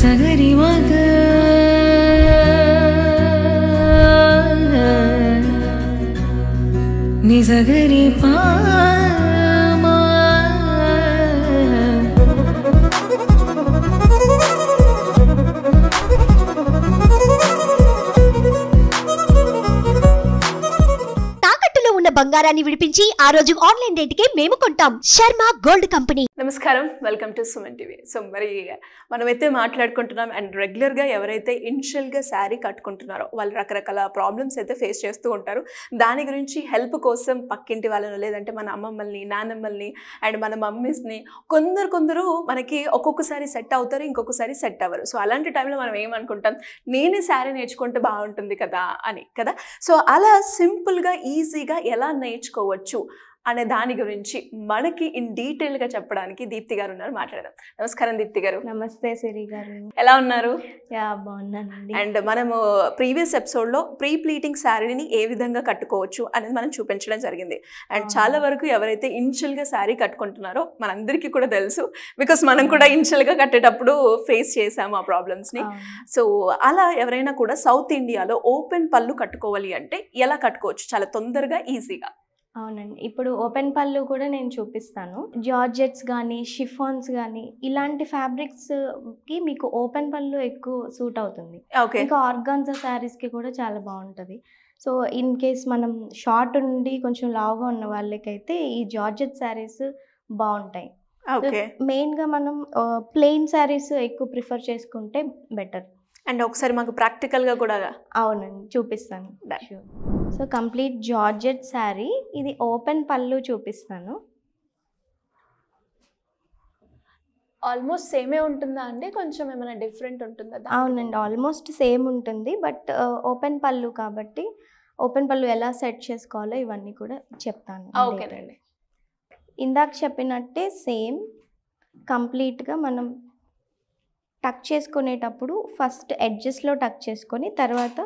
సగరి మగ ని సగరి పా బంగారాన్ని విడిపించి ఆ రోజు ఆన్లైన్ రేటుకే మేము కొంటాం. Sharma gold company. నమస్కారం, welcome to Suman TV. So మరి మనమైతే మాట్లాడుకుంటున్నాం అండ్ రెగ్యులర్గా ఎవరైతే ఇనిషియల్గా శారీ కట్టుకుంటున్నారో వాళ్ళు రకరకాల ప్రాబ్లమ్స్ అయితే ఫేస్ చేస్తూ ఉంటారు. దాని గురించి హెల్ప్ కోసం పక్కింటి వాళ్ళను లేదంటే మన అమ్మమ్మల్ని, నానమ్మల్ని అండ్ మన మమ్మీస్ని కొందరు మనకి ఒక్కొక్కసారి సెట్ అవుతారు, ఇంకొకసారి సెట్ అవ్వరు. సో అలాంటి టైంలో మనం ఏమనుకుంటాం, నేనే శారీ నేర్చుకుంటే బాగుంటుంది కదా అని కదా. సో అలా సింపుల్గా ఈజీగా ఎలా నేర్చుకోవచ్చు అనే దాని గురించి మనకి ఇన్ డీటెయిల్గా చెప్పడానికి దీప్తి గారు ఉన్నారు. మాట్లాడదాం. నమస్కారం దీప్తి గారు. నమస్తే సిరి గారు, ఎలా ఉన్నారు? బాగున్నానండి. అండ్ మనము ప్రీవియస్ ఎపిసోడ్లో ప్రీ ప్లీటింగ్ శారీని ఏ విధంగా కట్టుకోవచ్చు అనేది మనం చూపించడం జరిగింది. అండ్ చాలా వరకు ఎవరైతే ఇనిషియల్గా శారీ కట్టుకుంటున్నారో మనందరికీ కూడా తెలుసు, బికాస్ మనం కూడా ఇనిషియల్గా కట్టేటప్పుడు ఫేస్ చేసాము ఆ ప్రాబ్లమ్స్ని. సో అలా ఎవరైనా కూడా సౌత్ ఇండియాలో ఓపెన్ పళ్ళు కట్టుకోవాలి అంటే ఎలా కట్టుకోవచ్చు చాలా తొందరగా ఈజీగా? అవునండి, ఇప్పుడు ఓపెన్ పళ్ళు కూడా నేను చూపిస్తాను. జార్జెట్స్ కానీ షిఫాన్స్ కానీ ఇలాంటి ఫ్యాబ్రిక్స్కి మీకు ఓపెన్ పళ్ళు ఎక్కువ సూట్ అవుతుంది. ఇంకా ఆర్గాన్జా శారీస్కి కూడా చాలా బాగుంటుంది. సో ఇన్ కేస్ మనం షార్ట్ ఉండి కొంచెం లావుగా ఉన్న వాళ్ళకైతే ఈ జార్జెట్ శారీస్ బాగుంటాయి. మెయిన్గా మనం ప్లెయిన్ శారీస్ ఎక్కువ ప్రిఫర్ చేసుకుంటే బెటర్. అండ్ ఒకసారి మాకు ప్రాక్టికల్గా కూడా. అవునండి, చూపిస్తాను. సో కంప్లీట్ జార్జెట్ శారీ, ఇది ఓపెన్ పళ్ళు చూపిస్తాను. ఆల్మోస్ట్ సేమే ఉంటుందా అండి, కొంచెం ఏమైనా డిఫరెంట్ ఉంటుందా? అవునండి, ఆల్మోస్ట్ సేమ్ ఉంటుంది. బట్ ఓపెన్ పళ్ళు కాబట్టి ఓపెన్ పళ్ళు ఎలా సెట్ చేసుకోవాలో ఇవన్నీ కూడా చెప్తాను. ఓకేనండి. ఇందాక చెప్పినట్టే సేమ్ కంప్లీట్గా మనం టక్ చేసుకునేటప్పుడు ఫస్ట్ ఎడ్జెస్లో టక్ చేసుకొని తర్వాత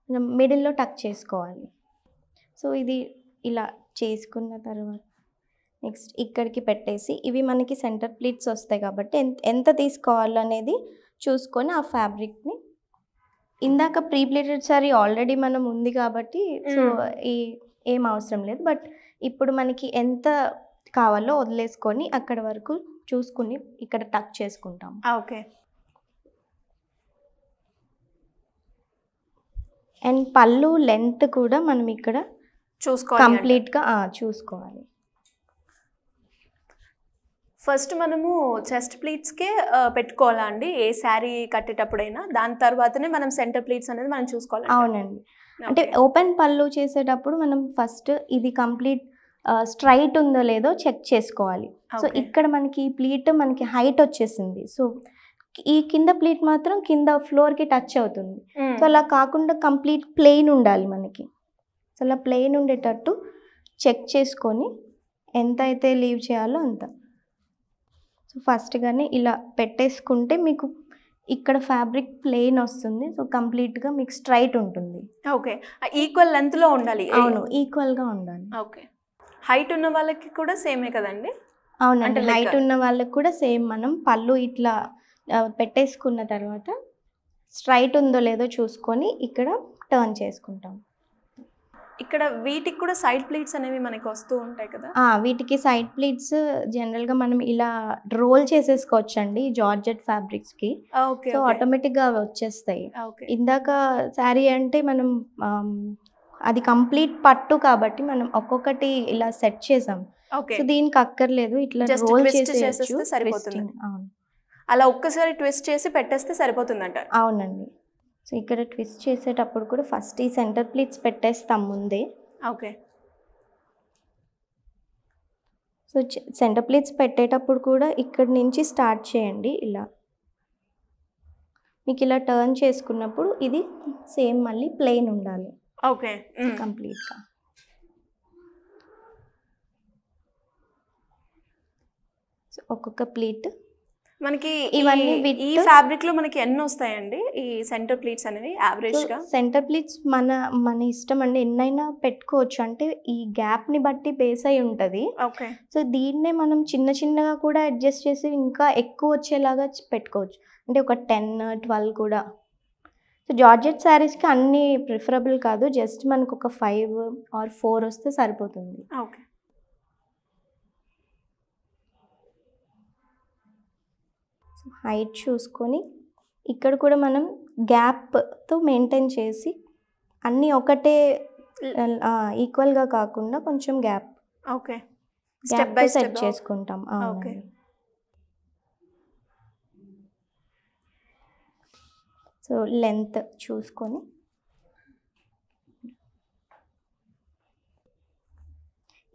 మనం మిడిల్లో టక్ చేసుకోవాలి. సో ఇది ఇలా చేసుకున్న తర్వాత నెక్స్ట్ ఇక్కడికి పెట్టేసి ఇవి మనకి సెంటర్ ప్లీట్స్ వస్తాయి కాబట్టి ఎంత తీసుకోవాలనేది చూసుకొని ఆ ఫ్యాబ్రిక్ని, ఇందాక ప్రీ ప్లీటెడ్ సారీ ఆల్రెడీ మనం ఉంది కాబట్టి సో ఏం అవసరం లేదు. బట్ ఇప్పుడు మనకి ఎంత కావాలో వదిలేసుకొని అక్కడ వరకు చూసుకుని ఇక్కడ టక్ చేసుకుంటాం. ఓకే. అండ్ పళ్ళు లెంత్ కూడా మనం ఇక్కడ చూసుకోవాలి, కంప్లీట్గా చూసుకోవాలి. ఫస్ట్ మనము చెస్ట్ ప్లీట్స్కే పెట్టుకోవాలా అండి ఏ శారీ కట్టేటప్పుడైనా? దాని తర్వాతనే మనం సెంటర్ ప్లీట్స్ అనేది మనం చూసుకోవాలి. అవునండి, అంటే ఓపెన్ పళ్ళు చేసేటప్పుడు మనం ఫస్ట్ ఇది కంప్లీట్ స్ట్రైట్ ఉందో లేదో చెక్ చేసుకోవాలి. సో ఇక్కడ మనకి ఈ ప్లీట్ మనకి హైట్ వచ్చేసింది. సో ఈ కింద ప్లీట్ మాత్రం కింద ఫ్లోర్కి టచ్ అవుతుంది. సో అలా కాకుండా కంప్లీట్ ప్లెయిన్ ఉండాలి మనకి. సో అలా ప్లెయిన్ ఉండేటట్టు చెక్ చేసుకొని ఎంత అయితే లీవ్ చేయాలో అంత. సో ఫస్ట్గానే ఇలా పెట్టేసుకుంటే మీకు ఇక్కడ ఫ్యాబ్రిక్ ప్లెయిన్ వస్తుంది. సో కంప్లీట్గా మీకు స్ట్రైట్ ఉంటుంది. ఓకే, ఈక్వల్ లెంత్లో ఉండాలి. అవును, ఈక్వల్గా ఉండాలి. ఓకే. హైట్ ఉన్న వాళ్ళకి కూడా సేమే కదండి? అవునండి, హైట్ ఉన్న వాళ్ళకి కూడా సేమ్. మనం పళ్ళు ఇట్లా పెట్టేసుకున్న తర్వాత స్ట్రైట్ ఉందో లేదో చూసుకొని ఇక్కడ టర్న్ చేసుకుంటాం. ఇక్కడ వీటికి కూడా సైడ్ ప్లీట్స్ అనేవి మనకి వస్తూ ఉంటాయి కదా? వీటికి సైడ్ ప్లీట్స్ జనరల్గా మనం ఇలా రోల్ చేసేసుకోవచ్చు అండి జార్జెట్ ఫ్యాబ్రిక్స్కి. సో ఆటోమేటిక్గా అవి వచ్చేస్తాయి. ఇందాక శారీ అంటే మనం అది కంప్లీట్ పట్టు కాబట్టి మనం ఒక్కొక్కటి ఇలా సెట్ చేసాం. సో దీనికి అక్కర్లేదు, ఇట్లా రోల్ చేసేస్తే సరిపోతుంది. అలా ఒక్కసారి ట్విస్ట్ చేసి పెట్టేస్తే సరిపోతుందంట. అవునండి. సో ఇక్కడ ట్విస్ట్ చేసేటప్పుడు కూడా ఫస్ట్ ఈ సెంటర్ ప్లీట్స్ పెట్టేస్తాం ముందే. ఓకే. సో సెంటర్ ప్లీట్స్ పెట్టేటప్పుడు కూడా ఇక్కడ నుంచి స్టార్ట్ చేయండి. ఇలా మీకు ఇలా టర్న్ చేసుకున్నప్పుడు ఇది సేమ్ మళ్ళీ ప్లెయిన్ ఉండాలి. ఓకే, కంప్లీట్గా. సో ఒక్కొక్క ప్లీట్ మనకి ఇవన్నీ ఈ with- ఫ్యాబ్రిక్ లో మనకి ఎన్ని వస్తాయండి ఈ సెంటర్ ప్లీట్స్ అనేవి యావరేజ్ గా? సెంటర్ ప్లీట్స్ మన ఇష్టం అండి, ఎన్నైనా పెట్టుకోవచ్చు. అంటే ఈ గ్యాప్ని బట్టి బేస్ అయి ఉంటుంది. ఓకే. సో దీన్నే మనం చిన్న చిన్నగా కూడా అడ్జస్ట్ చేసి ఇంకా ఎక్కువ వచ్చేలాగా పెట్టుకోవచ్చు. అంటే ఒక 10-12 కూడా. సో జార్జెట్ శారీస్కి అన్నీ ప్రిఫరబుల్ కాదు, జస్ట్ మనకు ఒక 5 or 4 వస్తే సరిపోతుంది. ఓకే. హైట్ చూసుకొని ఇక్కడ కూడా మనం గ్యాప్తో మెయింటైన్ చేసి అన్నీ ఒకటే ఈక్వల్గా కాకుండా కొంచెం gap okay. Step by set step చేసుకుంటాం. ఓకే. సో లెంత్ చూసుకొని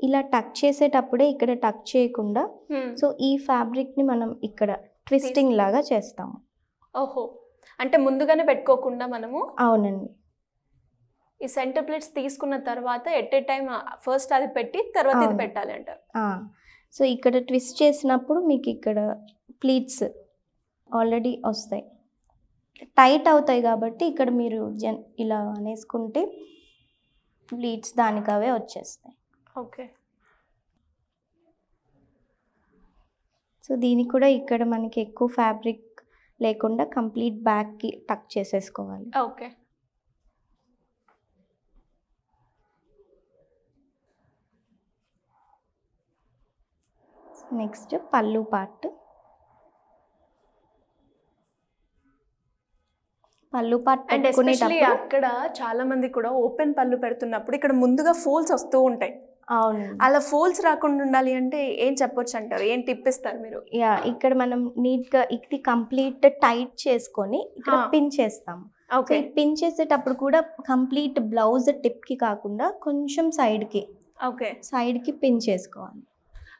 ఇలా టక్ చేసేటప్పుడే ఇక్కడ టక్ చేయకుండా సో ఈ ఫ్యాబ్రిక్ని మనం ఇక్కడ ట్విస్టింగ్ లాగా చేస్తాము. ఓహో, అంటే ముందుగానే పెట్టుకోకుండా మనము అవునండి. ఈ సెంటర్ ప్లేట్స్ తీసుకున్న తర్వాత ఎట్ ఏ టైం ఫస్ట్ అది పెట్టి తర్వాత ఇది పెట్టాలి అంటారు. సో ఇక్కడ ట్విస్ట్ చేసినప్పుడు మీకు ఇక్కడ ప్లీట్స్ ఆల్రెడీ వస్తాయి, టైట్ అవుతాయి కాబట్టి ఇక్కడ మీరు ఇలా అనేసుకుంటే ప్లీట్స్ దానికి అవే వచ్చేస్తాయి. ఓకే. సో దీనికి కూడా ఇక్కడ మనకి ఎక్కువ ఫ్యాబ్రిక్ లేకుండా కంప్లీట్ బ్యాక్కి టక్ చేసేసుకోవాలి. ఓకే. నెక్స్ట్ పళ్ళు పార్ట్. పళ్ళు పార్ట్ అండ్ ఎస్పెషల్లీ అక్కడ చాలా మంది కూడా ఓపెన్ పళ్ళు పెడుతున్నప్పుడు ఇక్కడ ముందుగా ఫోల్స్ వస్తూ ఉంటాయి. అవును, అలా ఫోల్స్ రాకుండా ఉండాలి అంటే ఏం చెప్పొచ్చు అంటారు? ఏం టిప్ ఇస్తారు మీరు? ఇక్కడ మనం నీట్గా ఇది కంప్లీట్ టైట్ చేసుకొని ఇక్కడ పిన్ చేస్తాము. ఓకే. పిన్ చేసేటప్పుడు కూడా కంప్లీట్ బ్లౌజ్ టిప్కి కాకుండా కొంచెం సైడ్కి ఓకే సైడ్కి పిన్ చేసుకోవాలి.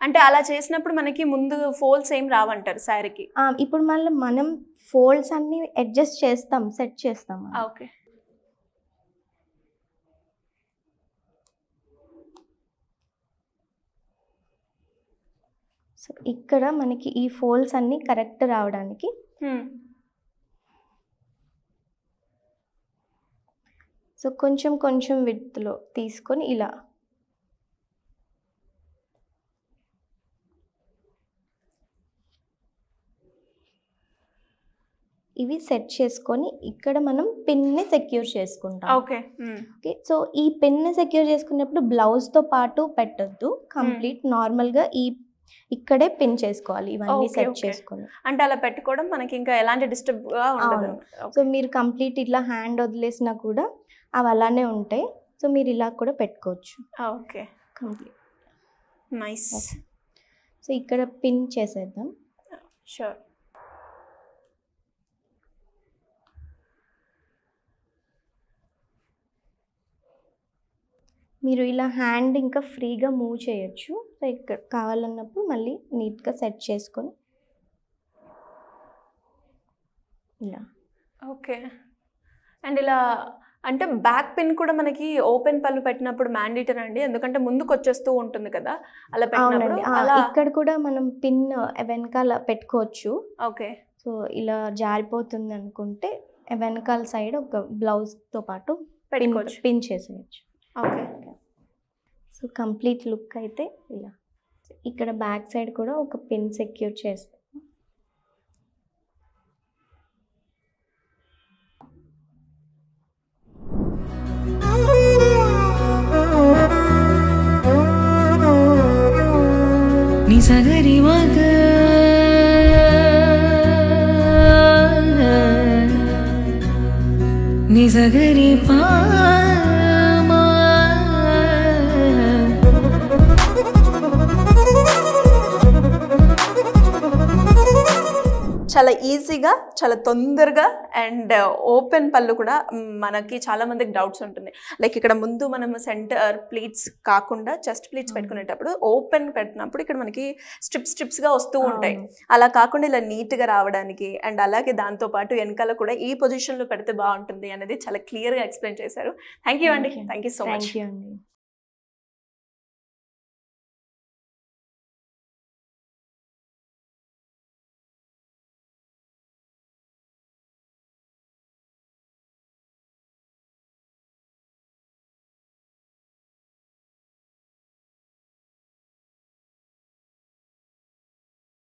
అంటే అలా చేసినప్పుడు మనకి ముందు ఫోల్స్ ఏం రావంటారు శారీకి? ఇప్పుడు మళ్ళీ మనం ఫోల్డ్స్ అన్ని అడ్జస్ట్ చేస్తాం, సెట్ చేస్తాం. ఓకే. సో ఇక్కడ మనకి ఈ ఫోల్డ్స్ అన్ని కరెక్ట్ రావడానికి సో కొంచెం కొంచెం విడ్త్లో తీసుకొని ఇలా ఇవి సెట్ చేసుకొని ఇక్కడ మనం పిన్ని సెక్యూర్ చేసుకుంటాం. ఓకే. ఓకే. సో ఈ పిన్ని సెక్యూర్ చేసుకున్నప్పుడు బ్లౌజ్తో పాటు పెట్టద్దు, కంప్లీట్ నార్మల్గా ఇక్కడే పిన్ చేసుకోవాలి ఇవన్నీ సెట్ చేసుకొని. అంటే అలా పెట్టుకోవడం మనకి ఇంకా ఎలాంటి డిస్టర్బ్ గా ఉండదు. సో మీరు కంప్లీట్ ఇట్లా హ్యాండ్ వదిలేసినా కూడా అవి అలానే ఉంటాయి. సో మీరు ఇలా కూడా పెట్టుకోవచ్చు. ఓకే. Complete nice. సో ఇక్కడ పిన్ చేసేద్దాం. షూర్. మీరు ఇలా హ్యాండ్ ఇంకా ఫ్రీగా మూవ్ చేయొచ్చు. సో ఇక్కడ కావాలన్నప్పుడు మళ్ళీ నీట్గా సెట్ చేసుకొని ఇలా. ఓకే. అండ్ ఇలా అంటే బ్యాక్ పిన్ కూడా మనకి ఓపెన్ పళ్ళు పెట్టినప్పుడు మ్యాండేటరీ అండి, ఎందుకంటే ముందుకు వచ్చేస్తూ ఉంటుంది కదా అలా పెట్టినప్పుడు. ఇక్కడ కూడా మనం పిన్ వెనకాల పెట్టుకోవచ్చు. ఓకే. సో ఇలా జారిపోతుంది అనుకుంటే వెనకాల సైడ్ ఒక బ్లౌజ్తో పాటు పెట్టుకోవచ్చు, పిన్ చేసేయచ్చు. ఓకే. సో కంప్లీట్ లుక్ అయితే ఇలా. ఇక్కడ బ్యాక్ సైడ్ కూడా ఒక పిన్ సెక్యూర్ చేస్తాం. నిసగరి మగ నిసగరి పా చాలా ఈజీగా, చాలా తొందరగా అండ్ ఓపెన్ పళ్ళు కూడా మనకి చాలా మందికి డౌట్స్ ఉంటుంది. లైక్ ఇక్కడ ముందు మనం సెంటర్ ప్లీట్స్ కాకుండా చెస్ట్ ప్లీట్స్ పెట్టుకునేటప్పుడు ఓపెన్ పెట్టినప్పుడు ఇక్కడ మనకి స్ట్రిప్స్గా వస్తూ ఉంటాయి. అలా కాకుండా ఇలా నీట్గా రావడానికి అండ్ అలాగే దాంతోపాటు వెనకాల కూడా ఈ పొజిషన్లో పెడితే బాగుంటుంది అనేది చాలా క్లియర్గా ఎక్స్ప్లెయిన్ చేశారు. థ్యాంక్ యూ అండి. Thank you so much.